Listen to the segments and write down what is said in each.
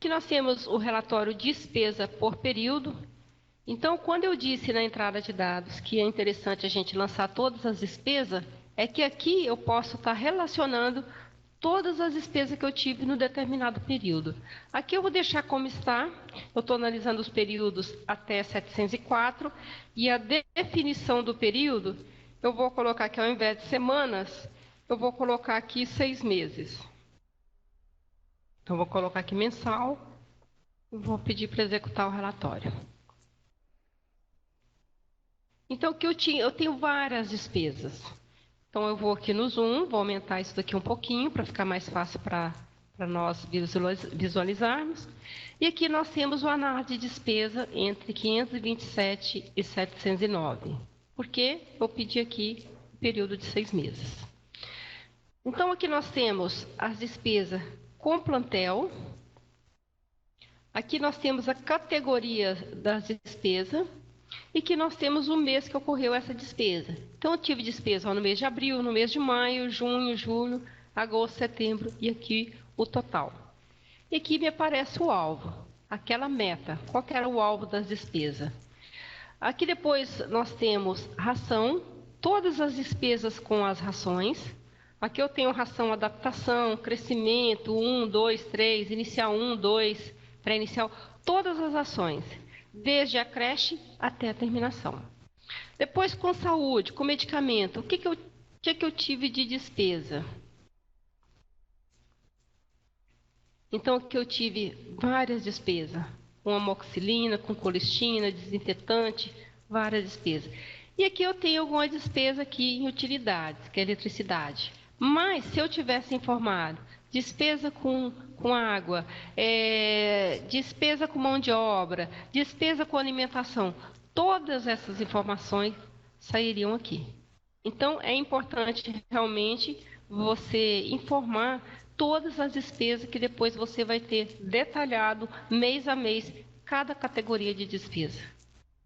Aqui nós temos o relatório despesa por período. Então, quando eu disse na entrada de dados que é interessante a gente lançar todas as despesas, é que aqui eu posso estar relacionando todas as despesas que eu tive no determinado período. Aqui eu vou deixar como está, eu estou analisando os períodos até 704, e a definição do período, eu vou colocar aqui, ao invés de semanas, eu vou colocar aqui 6 meses. Então, vou colocar aqui mensal, e vou pedir para executar o relatório. Então, o que eu tenho várias despesas. Então, eu vou aqui no Zoom, vou aumentar isso daqui um pouquinho, para ficar mais fácil para nós visualizarmos. E aqui nós temos o análise de despesa entre 527 e 709. Porque eu pedi aqui um período de 6 meses. Então, aqui nós temos as despesas com plantel. Aqui nós temos a categoria das despesas. E que nós temos o mês que ocorreu essa despesa. Então, eu tive despesa no mês de abril, no mês de maio, junho, julho, agosto, setembro e aqui o total. E aqui me aparece o alvo, aquela meta. Qual que era o alvo das despesas? Aqui depois nós temos ração, todas as despesas com as rações. Aqui eu tenho ração adaptação, crescimento, 1, 2, 3, inicial 1, 2, pré-inicial, todas as ações. Desde a creche até a terminação. Depois, com saúde, com medicamento, o que eu tive de despesa? Então, aqui eu tive várias despesas, com amoxicilina, com colistina, desinfetante, várias despesas. E aqui eu tenho alguma despesa aqui em utilidades, que é eletricidade. Mas, se eu tivesse informado despesa com água, despesa com mão de obra, despesa com alimentação, todas essas informações sairiam aqui. Então, é importante realmente você informar todas as despesas que depois você vai ter detalhado, mês a mês, cada categoria de despesa.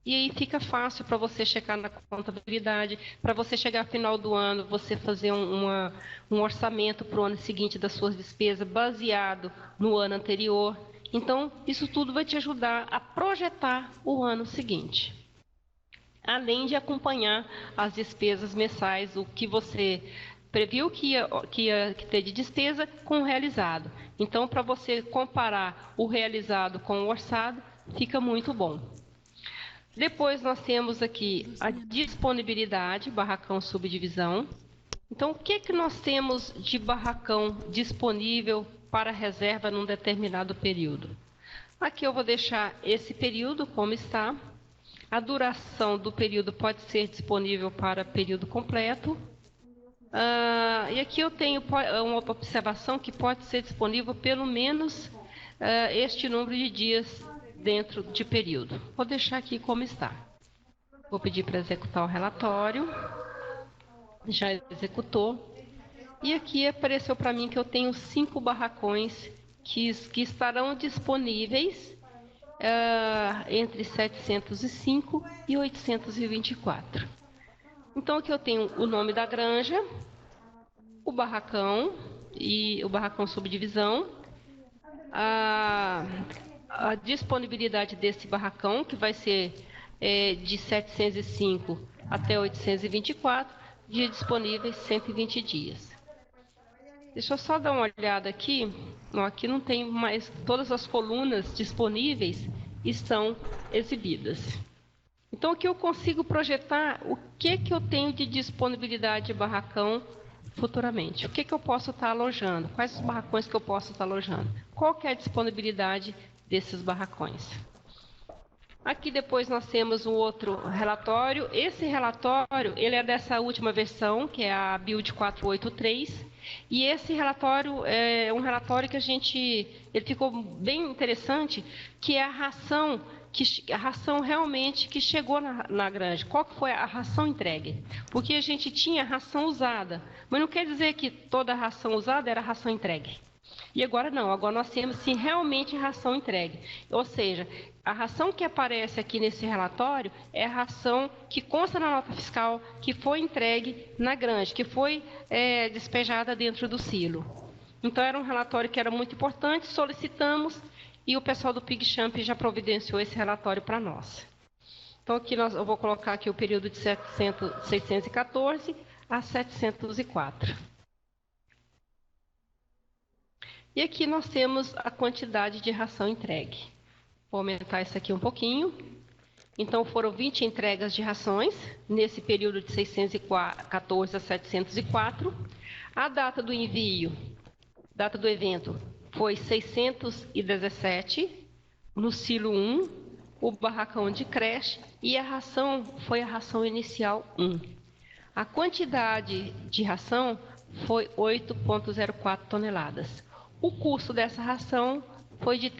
E aí fica fácil para você checar na contabilidade, para você chegar ao final do ano, você fazer um orçamento para o ano seguinte das suas despesas, baseado no ano anterior. Então, isso tudo vai te ajudar a projetar o ano seguinte. Além de acompanhar as despesas mensais, o que você previu que ia ter de despesa com o realizado. Então, para você comparar o realizado com o orçado, fica muito bom. Depois nós temos aqui a disponibilidade, barracão subdivisão. Então, o que nós temos de barracão disponível para reserva num determinado período? Aqui eu vou deixar esse período como está. A duração do período pode ser disponível para período completo. E aqui eu tenho uma observação que pode ser disponível pelo menos este número de dias dentro de período. Vou deixar aqui como está. Vou pedir para executar o relatório. Já executou. E aqui apareceu para mim que eu tenho 5 barracões que estarão disponíveis entre 705 e 824. Então aqui eu tenho o nome da granja, o barracão e o barracão subdivisão, a disponibilidade desse barracão, que vai ser de 705 até 824, dias disponíveis 120 dias. Deixa eu só dar uma olhada aqui. Não, aqui não tem mais, todas as colunas disponíveis estão exibidas. Então aqui eu consigo projetar o que eu tenho de disponibilidade de barracão futuramente. O que eu posso estar alojando? Quais os barracões que eu posso estar alojando? Qual que é a disponibilidade desses barracões? Aqui depois nós temos um outro relatório. Esse relatório, ele é dessa última versão, que é a Build 483. E esse relatório é um relatório que ele ficou bem interessante, que é a ração realmente que chegou na granja. Qual que foi a ração entregue? Porque a gente tinha ração usada, mas não quer dizer que toda a ração usada era ração entregue. E agora não, agora nós temos sim realmente ração entregue. Ou seja, a ração que aparece aqui nesse relatório é a ração que consta na nota fiscal, que foi entregue na granja, que foi despejada dentro do silo. Então era um relatório que era muito importante, solicitamos e o pessoal do PigChamp já providenciou esse relatório para nós. Então, aqui eu vou colocar aqui o período de 614 a 704. E aqui nós temos a quantidade de ração entregue. Vou aumentar isso aqui um pouquinho. Então, foram 20 entregas de rações, nesse período de 614 a 704. A data do envio, data do evento, foi 617, no silo 1, o barracão de creche, e a ração foi a ração inicial 1. A quantidade de ração foi 8,04 toneladas. O custo dessa ração foi de R$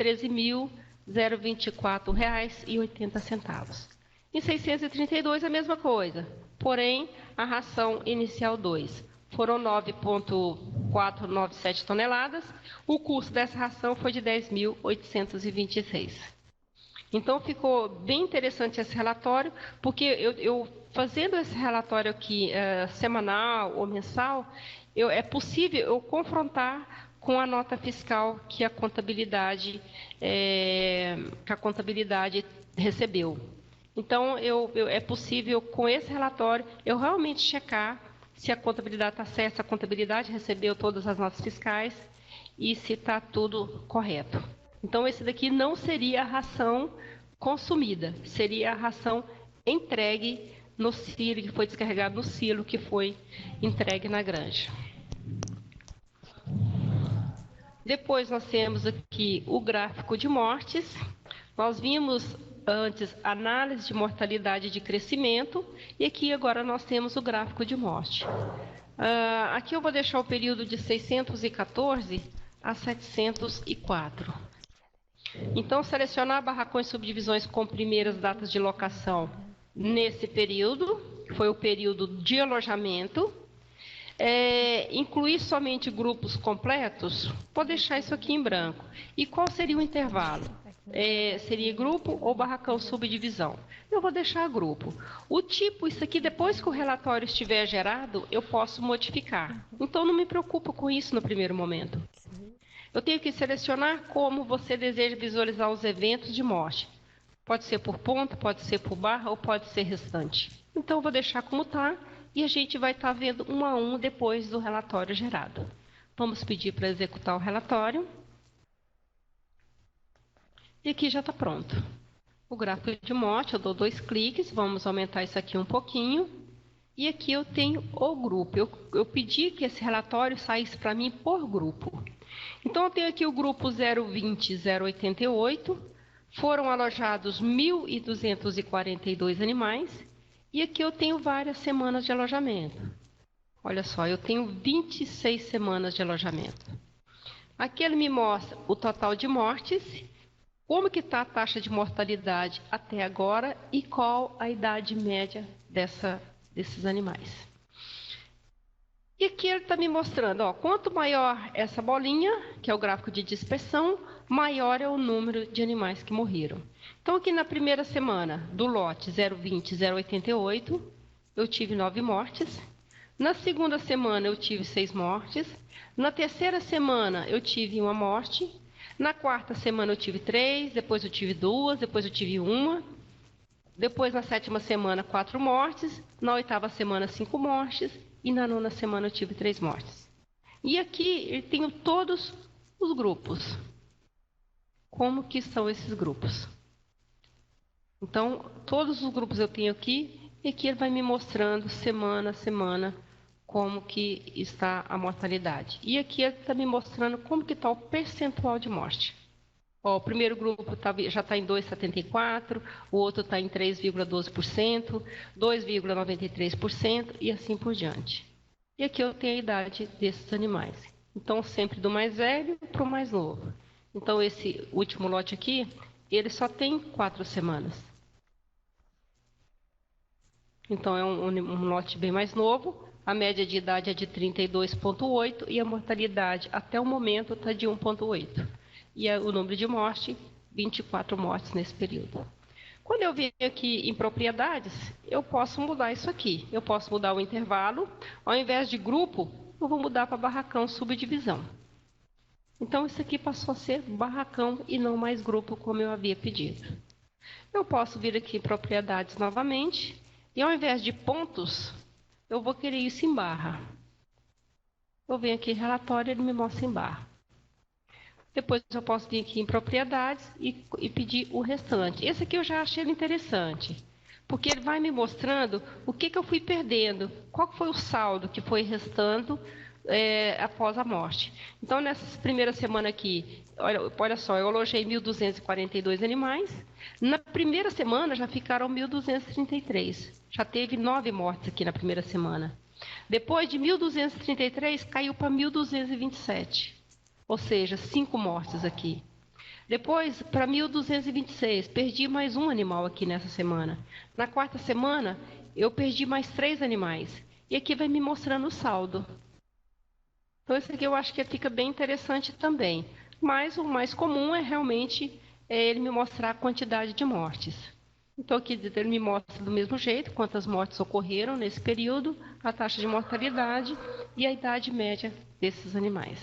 13.024,80. Em 632, a mesma coisa, porém, a ração inicial 2 foram 9,497 toneladas, o custo dessa ração foi de R$ 10.826. Então, ficou bem interessante esse relatório, porque eu fazendo esse relatório aqui semanal ou mensal, é possível eu confrontar com a nota fiscal que a contabilidade recebeu. Então, é possível, com esse relatório, eu realmente checar se a contabilidade está certa, se a contabilidade recebeu todas as notas fiscais e se está tudo correto. Então, esse daqui não seria a ração consumida, seria a ração entregue no silo, que foi descarregado no silo, que foi entregue na granja. Depois nós temos aqui o gráfico de mortes. Nós vimos antes análise de mortalidade de crescimento e aqui agora nós temos o gráfico de morte. Aqui eu vou deixar o período de 614 a 704. Então, selecionar barracões e subdivisões com primeiras datas de locação nesse período, que foi o período de alojamento. Incluir somente grupos completos, vou deixar isso aqui em branco. E qual seria o intervalo? Seria grupo ou barracão subdivisão? Eu vou deixar grupo. O tipo, isso aqui, depois que o relatório estiver gerado, eu posso modificar. Então, não me preocupo com isso no primeiro momento. Eu tenho que selecionar como você deseja visualizar os eventos de morte. Pode ser por ponto, pode ser por barra ou pode ser restante. Então, eu vou deixar como está. E a gente vai estar vendo um a um depois do relatório gerado. Vamos pedir para executar o relatório. E aqui já está pronto. O gráfico de morte, eu dou 2 cliques, vamos aumentar isso aqui um pouquinho. E aqui eu tenho o grupo. Eu pedi que esse relatório saísse para mim por grupo. Então, eu tenho aqui o grupo 020 088. Foram alojados 1.242 animais. E aqui eu tenho várias semanas de alojamento. Olha só, eu tenho 26 semanas de alojamento. Aqui ele me mostra o total de mortes, como que está a taxa de mortalidade até agora e qual a idade média desses animais. E aqui ele está me mostrando, quanto maior essa bolinha, que é o gráfico de dispersão, maior é o número de animais que morreram. Então, aqui na primeira semana do lote 020, 088, eu tive 9 mortes. Na segunda semana, eu tive 6 mortes. Na terceira semana, eu tive 1 morte. Na quarta semana, eu tive 3. Depois, eu tive 2. Depois, eu tive 1. Depois, na sétima semana, 4 mortes. Na oitava semana, 5 mortes. E na nona semana, eu tive 3 mortes. E aqui, eu tenho todos os grupos. Como que são esses grupos? Então, todos os grupos eu tenho aqui, e aqui ele vai me mostrando semana a semana como que está a mortalidade. E aqui ele está me mostrando como que está o percentual de morte. O primeiro grupo já está em 2,74%, o outro está em 3,12%, 2,93% e assim por diante. E aqui eu tenho a idade desses animais. Então, sempre do mais velho para o mais novo. Então, esse último lote aqui, ele só tem 4 semanas. Então, é um lote bem mais novo. A média de idade é de 32,8 e a mortalidade até o momento está de 1,8. E o número de morte, 24 mortes nesse período. Quando eu venho aqui em propriedades, eu posso mudar isso aqui. Eu posso mudar o intervalo. Ao invés de grupo, eu vou mudar para barracão subdivisão. Então, isso aqui passou a ser barracão e não mais grupo, como eu havia pedido. Eu posso vir aqui em propriedades novamente, e ao invés de pontos, eu vou querer isso em barra. Eu venho aqui em relatório, ele me mostra em barra. Depois eu posso vir aqui em propriedades e pedir o restante. Esse aqui eu já achei interessante, porque ele vai me mostrando o que eu fui perdendo, qual foi o saldo que foi restando após a morte. Então, nessa primeira semana aqui, olha só, eu alojei 1.242 animais. Na primeira semana já ficaram 1.233. Já teve 9 mortes aqui na primeira semana. Depois de 1.233, caiu para 1.227. Ou seja, 5 mortes aqui. Depois, para 1.226, perdi mais um animal aqui nessa semana. Na quarta semana, eu perdi mais 3 animais. E aqui vai me mostrando o saldo. Então, esse aqui eu acho que fica bem interessante também. Mas o mais comum é realmente ele me mostrar a quantidade de mortes. Então, aqui ele me mostra do mesmo jeito quantas mortes ocorreram nesse período, a taxa de mortalidade e a idade média desses animais.